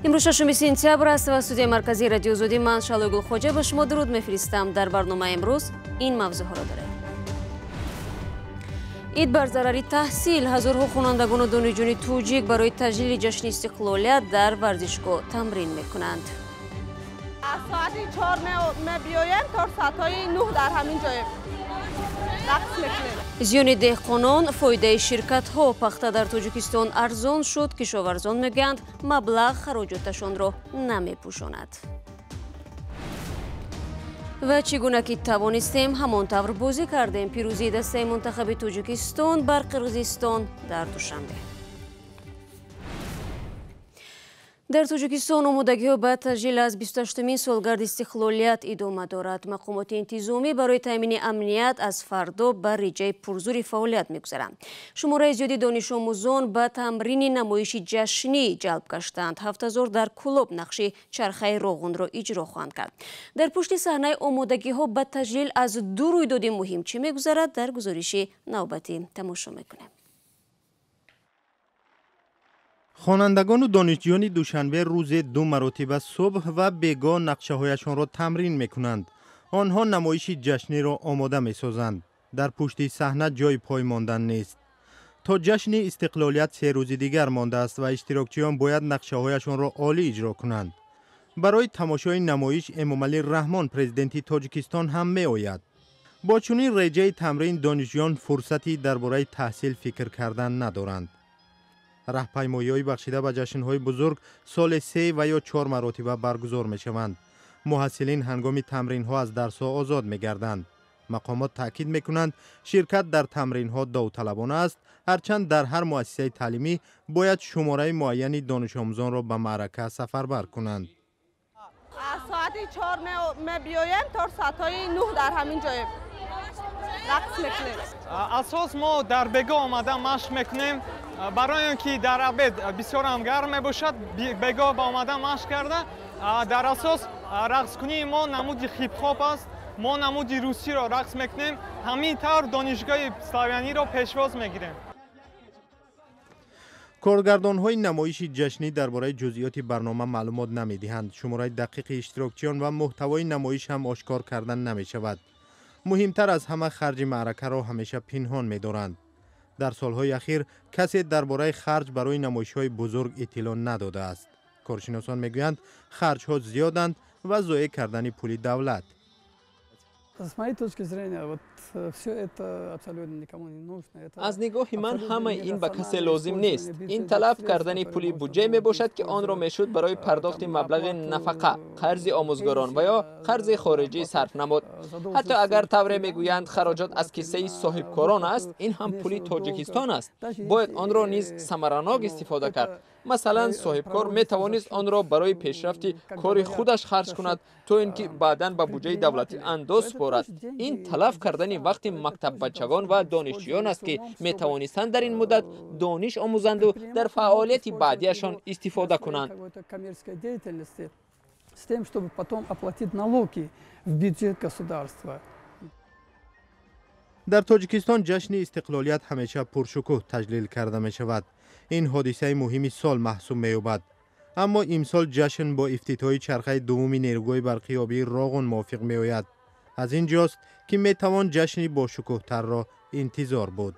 امروز 6 سپتامبر است و استودیوی مرکزی رادیو زودی من شالو گلخوجه به شما درود میفرستم. در برنامه امروز این موضوع ها را داریم. عید بر ضرر تحصیل، هزارها خوانندگان و دانشجویان توجیک برای تجلیل جشن استقلالیت در ورزشگاه تمرین میکنند. از ساعت 4 بیایم تا ساعت 9 در همین جای رقص میکنیم. زیان دهقانان، فایده شرکت ها پخته در تاجیکستان ارزان شد. کشاورزان میگویند مبلغ خراجاتشان را نمیپوشاند. و چگونه که توانستیم همانطور بازی کردیم. پیروزی دسته منتخب تاجیکستان بر قرقیزستان در دوشنبه. در تاجیکستان آمادگی‌ها به تجلیل از 28مین سالگرد استقلالیت ادامه دارد. مقامات انتظامی برای تامین امنیت از فردا بر رجای پرزور فعالیت می‌گذارند. شماره زیادی دانش آموزان به تمرین نمایش جشنی جلب گشتند. 7000 در کلوب نقش چرخه روغن را اجرا خواهند کرد. در پشت صحنه آمادگی‌ها به تجلیل از دو رویداد مهم چه می‌گذرد در گزارش نوبتی تماشا می‌کنیم. خوانندگان و دانشجویان دوشنبه روز 2 مراتب صبح و بیگاه نقشه‌هایشان را تمرین می‌کنند. آنها نمایش جشنی را آماده می‌سازند. در پشت صحنه جای پای ماندن نیست. تا جشن استقلالیت 3 روز دیگر مانده است و اشتراکچیان باید نقشه‌هایشان را عالی اجرا کنند. برای تماشای نمایش امامعلی رحمان پرزیدنت تاجیکستان هم می‌آید. با چنین رجای تمرین دانشجویان فرصتی درباره تحصیل فکر کردن ندارند. راهپیمایی‌های بخشیده به جشن‌های بزرگ سال 3 و یا 4 مرتبه برگزار می‌شوند. محصلین هنگام تمرین‌ها از درس‌ها آزاد می‌گردند. مقامات تاکید می‌کنند شرکت در تمرین‌ها داوطلبانه است، هرچند در هر مؤسسه تعلیمی باید شماره معینی دانش آموزان را به معرکه سفربر کنند. از ساعت 4 بیایم تا ساعت 9 در همین جای رقص میکنیم. اساس ما در بگاه آمده مشق میکنیم برای اینکه در عبد بسیار هم گرم باشد. بگاه با آمده مشق کرده در اساس رقص کنی ما نمود هیپ هاپ است. ما نمود روسی را رقص میکنیم. همین طور دانشگاه سلاویانی را پیشواز میگیریم. کارگردان‌های نمایش جشنی درباره جزئیات برنامه معلومات نمی‌دهند. شماره دقیق اشتراکچیان و محتوای نمایش هم آشکار کردن نمی‌شود. مهمتر از همه خرج معرکه را همیشه پنهان می‌دارند. در سالهای اخیر کسی درباره خرج برای نمایش‌های بزرگ اطلاع نداده است. کارشناسان می‌گویند خرج‌ها زیادند و ضایع کردن پول دولت. از نگاه من همه این به کسی لازم نیست. این تلف کردن پول بودجه می باشد که آن را میشد برای پرداخت مبلغ نفقه، قرض آموزگاران و یا قرض خارجی صرف نمود. حتی اگر طوری میگویند خراجات از کیسه صاحبکاران است، این هم پول تاجیکستان است. باید آن را نیز ثمراناک استفاده کرد. مثلا صاحبکار می توانست آن را برای پیشرفت کار خودش خرج کند تا اینکه بعداً به بودجه دولتی انداز سپارد. این تلف کردن وقت مکتب بچگان و دانشجویان است که می توانستند در این مدت دانش آموزند و در فعالیت بعدیشان استفاده کنند. در تاجیکستان جشن استقلالیت همیشه پرشکوه تجلیل کرده می شود. این حادثه مهمی سال محسوب می یابد. اما امسال جشن با افتتاح چرخه دوم نیروگاه برقی آبی راغون موافق می آید. از اینجاست که می توان جشنی با شکوه تر را انتظار بود.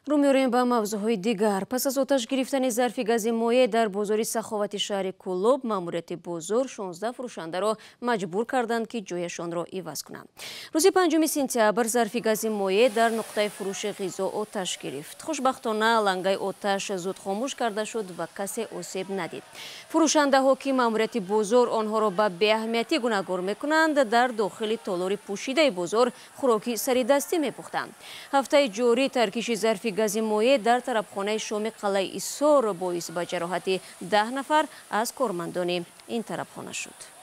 رو می‌رویم به موضوعهای دیگر. پس از آتش گرفتن ظرف گاز مایع در بازار سخاوت شهر کلوب، ماموریت بازار 16 فروشنده را مجبور کردند که جایشان را عوض کنند. روز 5 سپتامبر ظرف گاز مایع در نقطه فروش غذا آتش گرفت. خوشبختانه لنگای آتش زود خاموش کرده شد و کسی آسیب ندید. فروشنده ها که ماموریت بازار آنها را به بی‌اهمیتی گوناگور می‌کنند، در داخل تالار پوشیده بازار خوراکی سری دستی می‌پختند. هفته جاری ترکیش ظرف گاز مایع در طرفخانه شام قلعه ایثار باعث به جراحت 10 نفر از کارمندان این طرفخانه شد.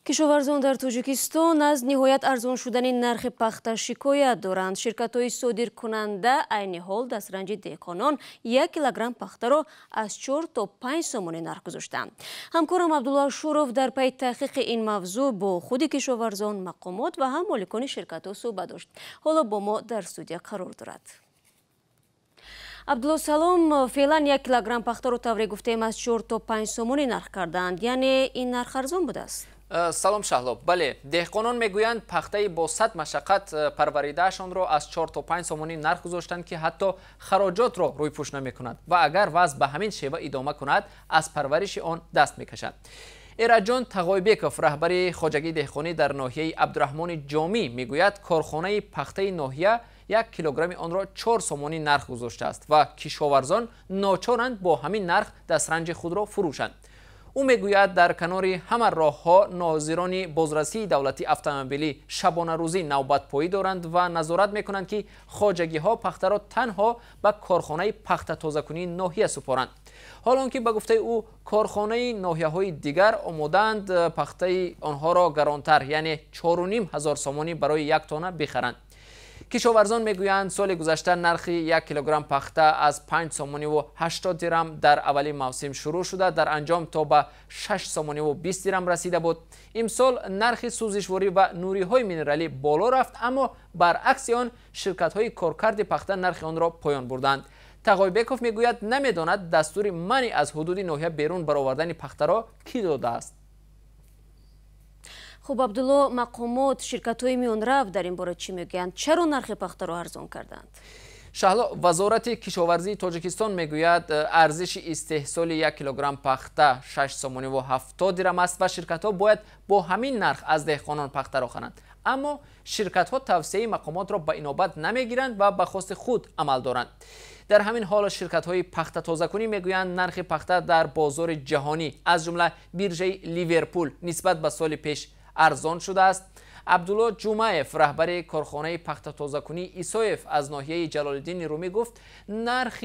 کشاورزان در تاجیکستان از نهایت ارزان شدن نرخ پخته شکایت دارند. شرکت‌های صادر کننده عین حال دسترنج دهقانان 1 کیلوگرم پخته را از 4 تا 5 سومانی نرخ گذاشتند. همکارم عبدالله شوروف در پی تحقیق این موضوع با خود کشاورزان، مقامات و هم مالکان شرکت‌ها صحبت داشت. حالا با ما در استودیو قرار دارد. عبدالله سلام، فعلا 1 کیلوگرم پخته رو طوری گفتیم از 4 تا 5 سومونی نرخ کردند، یعنی این نرخ ارزان بوده است؟ سلام شهلاب، بله، دهقانان میگویند پخته با 100 مشقت پروریدهشان را از 4 تا 5 سومونی نرخ گذاشتند که حتی خراجات را روی پوش نمی‌کند و اگر وضع به همین شیوه ادامه کند از پرورش آن دست می‌کشند. ایرجان تقایبکوف، رهبر خواجگی دهقانی در ناحیه عبدالرحمن جامی میگوید کارخانه پخته ناحیه 1 کیلوگرم آن را 4 سومونی نرخ گذاشته است و کشاورزان ناچارند با همین نرخ دسترنج خود را فروشند. او میگوید در کنار همه راهها ناظران بازرسی دولتی اتومبیلی شبانه روزی نوبت پایی دارند و نظارت میکنند که خواجگی ها پخته را تنها به کارخانه پخته تازه‌کنی ناحیه سپارند. حالا که به گفته او کارخانه ناحیه های دیگر آمادند پخته آنها را گرانتر، یعنی 4,500 سومانی برای 1 تانه بخرند. کشاورزان میگویند سال گذشته نرخ 1 کیلوگرم پخته از 5 سومانی و 80 درم در اولی موسم شروع شده، در انجام تا به 6 سومانی و 20 درم رسیده بود. امسال نرخ سوزشواری و نوری های مینرالی بالا رفت، اما برعکس آن شرکت های کارکرد پخته نرخ آن را پایان بردند. تقایبکوف میگوید نمیداند دستور منع از حدود ناحیه بیرون برآوردن پخته را کی داده است. خب عبدالله، مقامات شرکت های میان رفت در این باره چی میگویند؟ چرا نرخ پخته را ارزان کردند؟ شهلا، وزارت کشاورزی تاجیکستان میگوید ارزش استحصال 1 کیلوگرم پخته 6 سومانی و 70 درم است و شرکت ها باید با همین نرخ از دهقانان پخته را خرند. اما شرکت ها توصیه مقامات را به اینابت نمیگیرند و به خواست خود عمل دارند. در همین حال شرکت های پخته تازه‌کنی میگویند نرخ پخته در بازار جهانی از جمله بیرژه لیورپول نسبت به سال پیش ارزان شده است. عبدالله جمعیف، رهبر کارخانه پخته تازه‌کنی ایسایف از ناحیه جلال‌الدین رومی گفت نرخ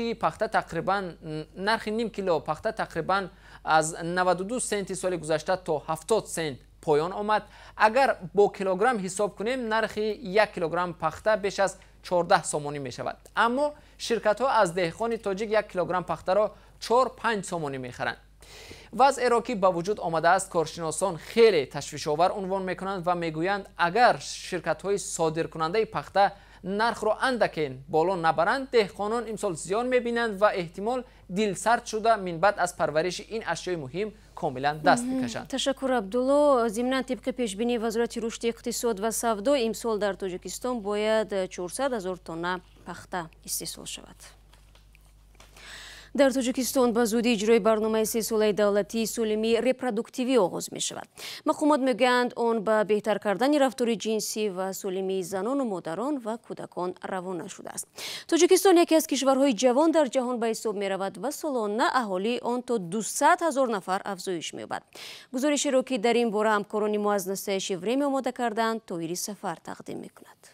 نیم کیلو پخته تقریبا از 92 سنت سال گذشته تا 70 سنت پایان آمد. اگر با کیلوگرم حساب کنیم نرخ 1 کیلوگرم پخته بیش از 14 سومانی می شود، اما شرکت ها از دهقان تاجیک 1 کیلوگرم پخته را 4-5 سومانی می خرند. وضع راکی با وجود آمده است، کارشناسان خیلی تشویش‌آور عنوان میکنند و میگویند اگر شرکت های صادر کننده پخته نرخ را اندکین بالا نبرند دهقانان امسال زیان میبینند و احتمال دل سرد شده من بعد از پرورش این اشیای مهم کاملا دست میکشند. تشکر عبدالله. ضمناً طبق پیشبینی وزارت رشد اقتصاد و سودا امسال در تاجیکستان باید 400,000 تن پخته استحصال شود. در تاجیکستان به زودی اجرای برنامه 3 ساله دولتی سالمی ریپرودوکتیوی آغاز می شود. مقامات میگویند آن به بهتر کردن رفتار جنسی و سالمی زنان و مادران و کودکان روانه شده است. تاجیکستان یکی از کشورهای جوان در جهان به حساب می رود و سالانه اهالی آن تا 200,000 نفر افزایش می یابد. گزارشی را که در این باره همکاران ما از نسای شیوریم آماده کردند طاهری سفر تقدیم می کند.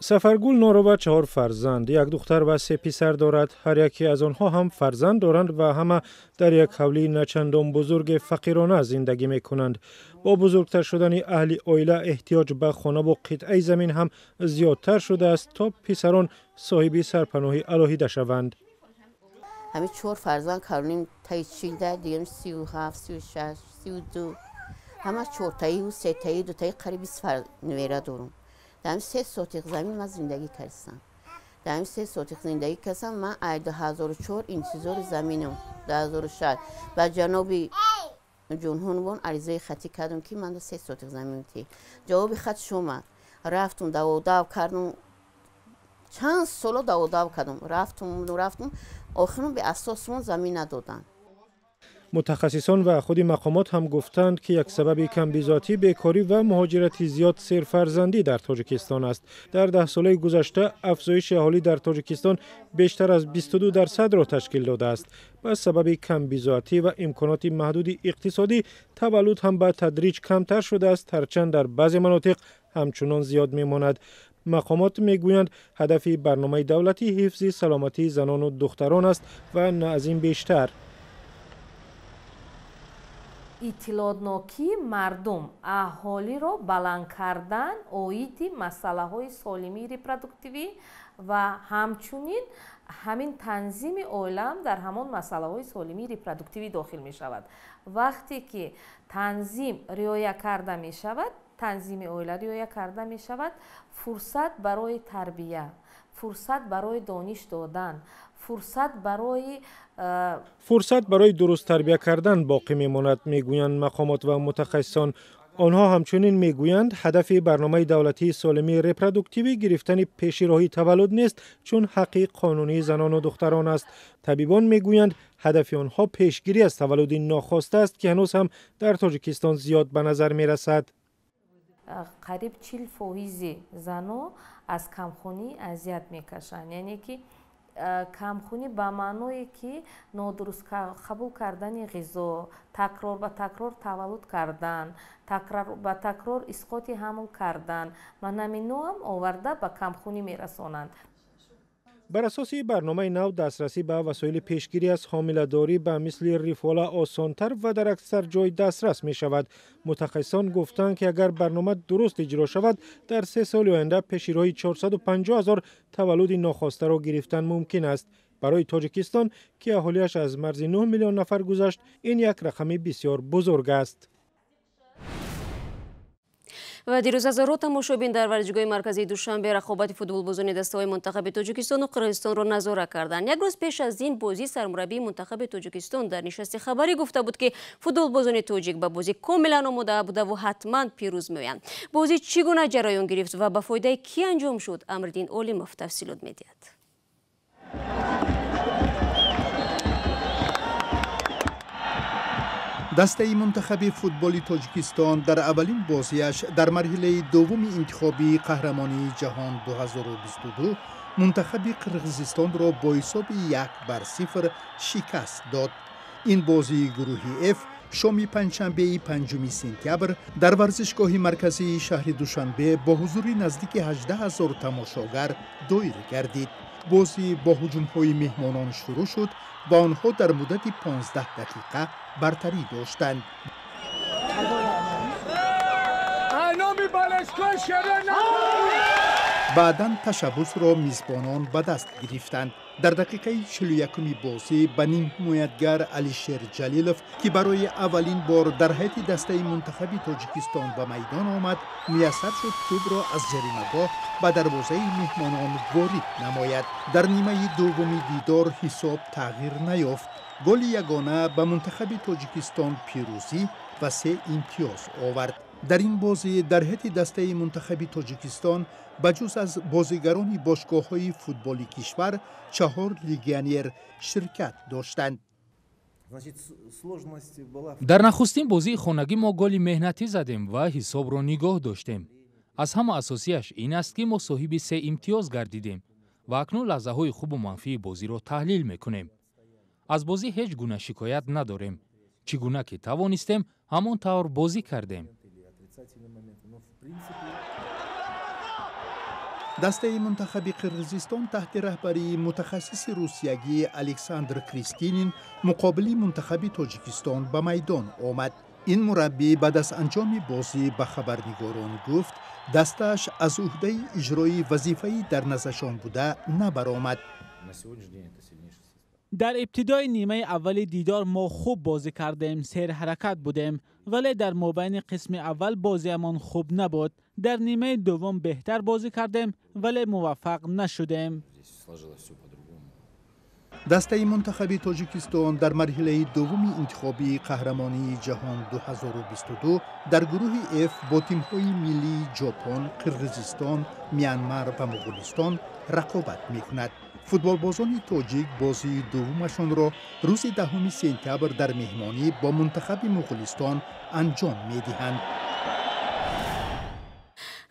سفرگل نوروبا 4 فرزند، 1 دختر و 3 پسر دارد. هر یکی از آنها هم فرزند دارند و همه در یک حولی نچندان بزرگ فقیرانه زندگی می کنند. با بزرگتر شدن اهل عائله احتیاج به خانه و قطعه زمین هم زیادتر شده است تا پسران صاحب سرپناهی الهیده شوند. همه 4 فرزند کارونیم تایی 14 دیگه 37 36 32 همه 4 تایی و 3 تایی 2 تایی قریب 20 نویره دارم. در 3 سوتیق زمین من زندگی کردم. در 3 سوتیق زندگی کردم. من 2004 انتظار زمینم 2006 و جنابی جمهوریون عریضه خطی کردم که من 3 سوتیق زمین تی جواب خط شما رفتم داو کردم چند سال داو کردم رفتم آخرم به اساسمون زمین ندادن. متخصصان و خود مقامات هم گفتند که یک سبب کمبیزاتی بیکاری و مهاجرت زیاد سرفرزندی در تاجیکستان است. در 10 سال گذشته افزایش اهالی در تاجیکستان بیشتر از 22% را تشکیل داده است. به سبب کمبیزاتی و امکانات محدود اقتصادی تولد هم به تدریج کمتر شده است، هرچند در بعضی مناطق همچنان زیاد میماند. مقامات میگویند هدف برنامه دولتی حفظ سلامتی زنان و دختران است و نه از این بیشتر. иттилоънокии мардум аҳолиро баланд кардан оиди масъалаҳои солимии репродуктивӣ ва ҳамчунин ҳамин танзими оила ҳам дар ҳамон масъалаҳои солимии репродуктивӣ дохил мешавад. вақте ки танзим риоя карда мешавад танзими оила риоя карда мешавад. Фурсат барои тарбия, фурсат барои дониш додан, фурсат барои дуруст тарбия кардан боқӣ мемонад, мегӯянд мақомот ва мутахассисон. آنها همچنین میگویند هدف برنامه دولتی سالمی رپرودوکتیوی گرفتن پیشیراهی تولد نیست، چون حق قانونی زنان و دختران است. طبیبان میگویند هدف آنها پیشگیری از تولد ناخواسته است که هنوز هم در تاجیکستان زیاد به نظر میرسد. قریب 40% زنان از کمخونی اذیت میکشند. یعنی که کمخونی به معنی که نادرست قبول کردن غذا، تکرار به تکرار تولد کردن، تکرار به تکرار اسقاط حمل کردن و نمینو هم آورده به کمخونی میرسانند. بر اساس برنامه نو دسترسی به وسایل پیشگیری از حامله‌داری به مثل ریفولا آسانتر و در اکثر جای دسترس می شود. متخصصان گفتند که اگر برنامه درست اجرا شود در 3 سال آینده پیشگیری 450,000 تولد ناخواسته را گرفتن ممکن است. برای تاجیکستان که اهالیش از مرز 9 میلیون نفر گذشت، این یک رقم بسیار بزرگ است. و دیروز هزارها تماشابین در ورزشگاه مرکزی دوشنبه رقابت فوتبالبازان دسته‌های منتخب تاجیکستان و قرقیزستان را نظاره کردند. یک روز پیش از این بازی سرمربی منتخب تاجیکستان در نشست خبری گفته بود که فوتبالبازان تاجیک به بازی کاملا آماده بوده و حتما پیروز می‌آیند. بازی چگونه جریان گرفت و به فایده کی انجام شد؟ امردین علیموف تفصیلات می‌دهد. دسته منتخب فوتبال تاجیکستان در اولین بازیش در مرحله دوم انتخابی قهرمانی جهان 2022 منتخب قرقیزستان را با حساب 1-0 شکست داد. این بازی گروهی F شام پنجشنبه 5 سپتامبر در ورزشگاه مرکزی شهر دوشنبه با حضور نزدیک 18,000 تماشاگر دایر گردید. بازی با هجوم‌های مهمانان شروع شد و آنها در مدت 15 دقیقه برتری داشتند. بعداً تشبث را میزبانان به دست گرفتند. در دقیقه 41 بازی به نیم حمایتگر علیشیر جلیلوف که برای اولین بار در هیئت دسته منتخب تاجیکستان به میدان آمد، میسر شد توپ را از جریمه‌گاه به دروازه مهمانان وارد نماید. در نیمه دوم دیدار حساب تغییر نیافت. گل یگانه به منتخب تاجیکستان پیروزی و 3 امتیاز آورد. در این بازی در هیئت دسته منتخب تاجیکستان بجز از بازیگران باشگاه‌های فوتبالی کشور 4 لیگیونر شرکت داشتند. در نخستین بازی خانگی ما گل مهنتی زدیم و حساب را نگاه داشتیم. از همه اساسیش این است که ما صاحب 3 امتیاز گردیدیم و اکنون لحظه‌های خوب و منفی بازی را تحلیل می‌کنیم. از بازی هیچ گونه شکایت نداریم. چگونه که توانستیم همان طور بازی کردیم. دسته منتخب قرقیزستان تحت رهبری متخصص روسیایی الکساندر کریستینین مقابل منتخب تاجیکستان به میدان آمد. این مربی بعد از انجام بازی به خبرنگاران گفت دستش از عهده اجرای وظیفه‌ای در نزدشان بوده نبرآمد. در ابتدای نیمه اول دیدار ما خوب بازی کردیم، سیر حرکت بودیم، ولی در مابین قسم اول بازیمان خوب نبود. در نیمه دوم بهتر بازی کردیم ولی موفق نشدیم. دسته منتخب تاجیکستان در مرحله دوم انتخابی قهرمانی جهان 2022 در گروه F با تیم‌های ملی ژاپن، قرقیزستان، میانمار و مغولستان رقابت می‌کند. فوتبالبازان تاجیک بازی دومشان را روز 10 سپتامبر در مهمانی با منتخب مغولستان انجام می‌دهند.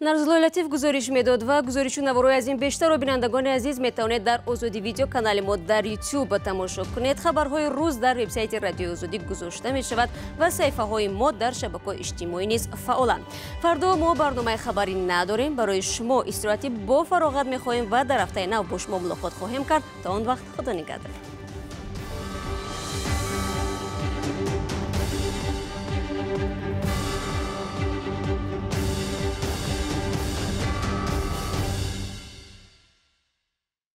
нарзуллои латиф гузориш медод ва гузориши наворои аз ин бештарро бинандагони азиз метавонед дар озодӣ видео канали мо дар YouTube тамошо кунед. Хабарҳои рӯз дар вебсайти радиои озодӣ гузошта мешавад ва саҳифаҳои мо дар шабакаҳои иҷтимоӣ низ фаъоланд. Фардо мо барномаи хабарӣ надорем. Барои шумо истироҳати бо фароғат мехоҳем ва дар ҳафтаи нав бо шумо мулоқот хоҳем кард. Та он вақт худо нигаҳдор.